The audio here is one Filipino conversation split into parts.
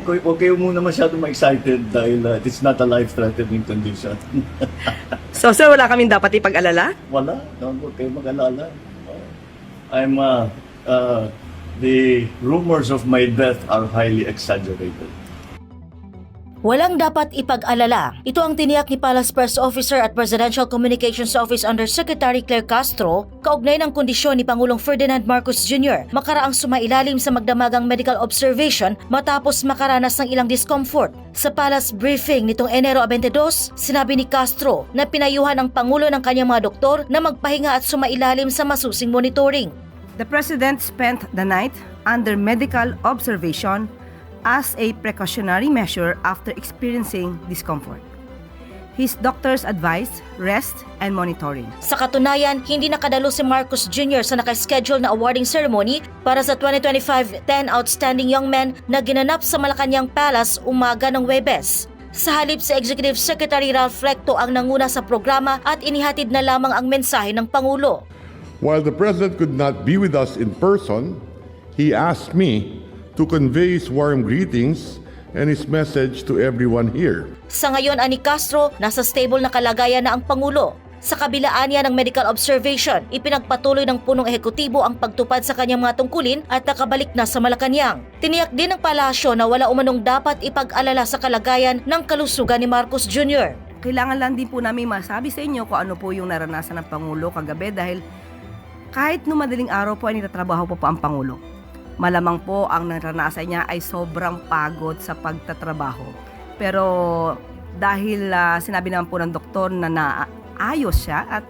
Okay, huwag kayo muna masyadong ma-excited dahil it's not a life-threatening condition. So sir, wala kaming dapat ipag-alala? Wala, huwag kayo mag-alala. I'm, the rumors of my death are highly exaggerated. Walang dapat ipag-alala. Ito ang tiniyak ni Palace Press Officer at Presidential Communications Office Undersecretary Claire Castro kaugnay ng kondisyon ni Pangulong Ferdinand Marcos Jr. makaraang sumailalim sa magdamagang medical observation matapos makaranas ng ilang discomfort. Sa Palace briefing nitong Enero 22, sinabi ni Castro na pinayuhan ang Pangulo ng kanyang mga doktor na magpahinga at sumailalim sa masusing monitoring. The President spent the night under medical observation as a precautionary measure after experiencing discomfort. His doctors advised rest and monitoring. Sa katunayan, hindi nakadalo si Marcos Jr. sa nakaschedule na awarding ceremony para sa 2025 10 Outstanding Young Men na ginanap sa Malacanang Palace umaga ng Huwebes. Sa halip si Executive Secretary Ralph Recto ang nanguna sa programa at inihatid na lamang ang mensahe ng Pangulo. While the President could not be with us in person, he asked me to convey his warm greetings and his message to everyone here. Sa ngayon, ani Castro, nasa stable na kalagayan na ang Pangulo. Sa kabilaan niya ng medical observation, ipinagpatuloy ng punong ehekutibo ang pagtupad sa kanyang mga tungkulin at nakabalik na sa Malacanang. Tiniyak din ng palasyo na wala umanong dapat ipag-alala sa kalagayan ng kalusugan ni Marcos Jr. Kailangan lang din po namin masabi sa inyo kung ano po yung naranasan ng Pangulo kagabi dahil kahit nung madaling araw po ay nitatrabaho po ang Pangulo. Malamang po ang naranasan niya ay sobrang pagod sa pagtatrabaho. Pero dahil sinabi naman po ng doktor na naayos siya at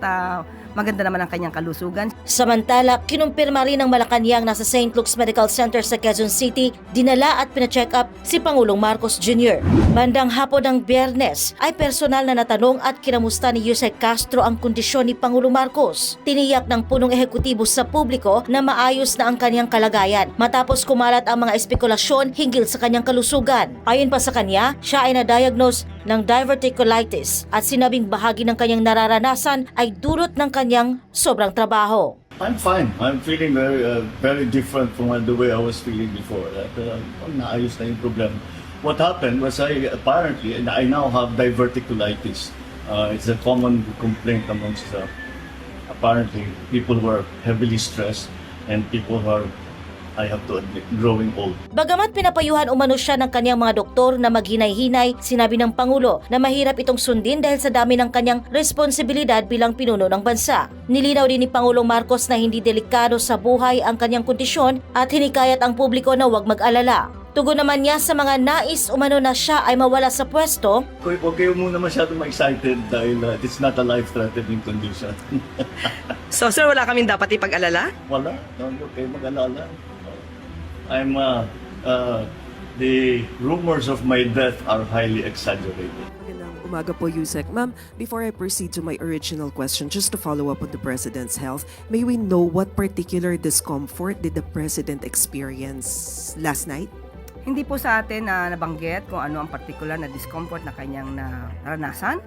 maganda naman ang kanyang kalusugan. Samantala, kinumpirma rin ng Malacanang na sa St. Luke's Medical Center sa Quezon City, dinala at pina-check up si Pangulong Marcos Jr. Bandang hapon ng Biyernes ay personal na natanong at kinamusta ni Yusek Castro ang kondisyon ni Pangulong Marcos. Tiniyak ng punong ehekutibo sa publiko na maayos na ang kanyang kalagayan matapos kumalat ang mga espekulasyon hinggil sa kanyang kalusugan. Ayon pa sa kanya, siya ay na-diagnose ng diverticulitis at sinabing bahagi ng kanyang nararanasan ay dulot ng kanyang sobrang trabaho. I'm fine. I'm feeling very different from the way I was feeling before. Naayos na yung problem. What happened was I now have diverticulitis. It's a common complaint amongst apparently people who are heavily stressed and people who are, I have to admit, growing old. Bagamat pinapayuhan umano siya ng kanyang mga doktor na maghinay-hinay, sinabi ng Pangulo na mahirap itong sundin dahil sa dami ng kanyang responsibilidad bilang pinuno ng bansa. Nilinaw din ni Pangulong Marcos na hindi delikado sa buhay ang kanyang kondisyon at hinikayat ang publiko na huwag mag-alala. Tugon naman niya sa mga nais umano na siya ay mawala sa pwesto. Huwag kayo muna masyadong ma-excited dahil it's not a life-threatening condition. So sir, wala kaming dapat ipag-alala? Wala, huwag kayo mag-alala. I'm, the rumors of my death are highly exaggerated. Magandang umaga po, Yusek. Ma'am, before I proceed to my original question, just to follow up on the President's health, may we know what particular discomfort did the President experience last night? Hindi po sa atin na nabanggit kung ano ang particular na discomfort na kanyang naranasan.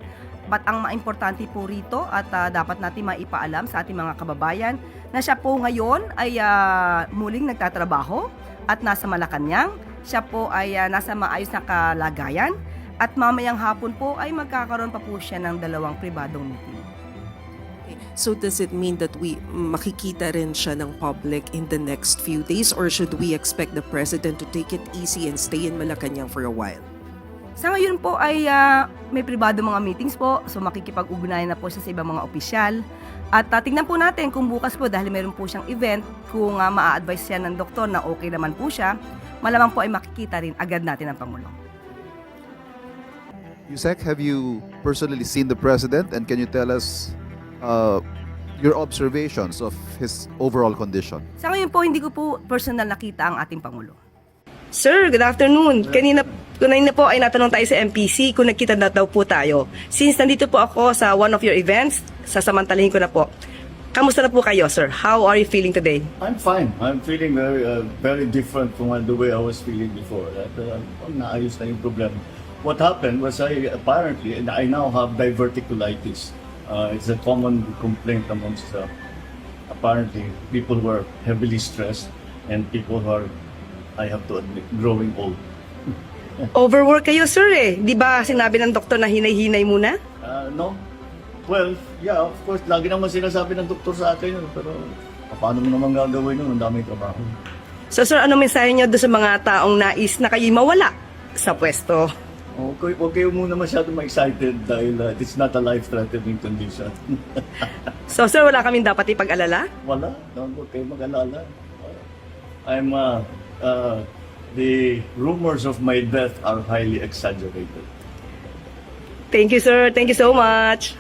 But ang maimportante po rito at dapat natin maipaalam sa ating mga kababayan na siya po ngayon ay muling nagtatrabaho at nasa Malacanang. Siya po ay nasa maayos na kalagayan at mamayang hapon po ay magkakaroon pa po siya ng 2 pribadong meeting. So does it mean that makikita rin siya ng public in the next few days, or should we expect the President to take it easy and stay in Malacanang for a while? Sa ngayon po ay may pribado mga meetings po, so makikipag-ugnayan na po siya sa ibang mga opisyal. At tingnan po natin kung bukas po dahil meron po siyang event, kung maa-advise siya ng doktor na okay naman po siya, malamang po ay makikita rin agad natin ang Pangulo. Yusek, have you personally seen the President and can you tell us your observations of his overall condition? Sa ngayon po, hindi ko po personal nakita ang ating Pangulo. Sir, good afternoon. Kanina po ay natanong tayo sa MPC kung nagkita na daw po tayo. Since nandito po ako sa one of your events, sasamantalahin ko na po. Kamusta na po kayo, sir? How are you feeling today? I'm fine. I'm feeling very different from the way I was feeling before. Naayos na yung problem. What happened was I now have diverticulitis. It's a common complaint amongst apparently people who are heavily stressed and people who are, I have to admit, growing old. Overwork kayo, sir eh. Di ba sinabi ng doktor na hinay-hinay muna? No? Well, yeah, of course, lagi naman sinasabi ng doktor sa atin yun, pero paano mo naman gagawin yun? Ang daming trabaho. So, sir, ano mensahe niyo doon sa mga taong nais na kayo'y mawala sa pwesto? Huwag kayo muna masyado ma-excited dahil it's not a life-threatening condition. So, sir, wala kaming dapat ipag-alala? Wala, huwag kayo mag-alala. The rumors of my death are highly exaggerated. Thank you, sir. Thank you so much.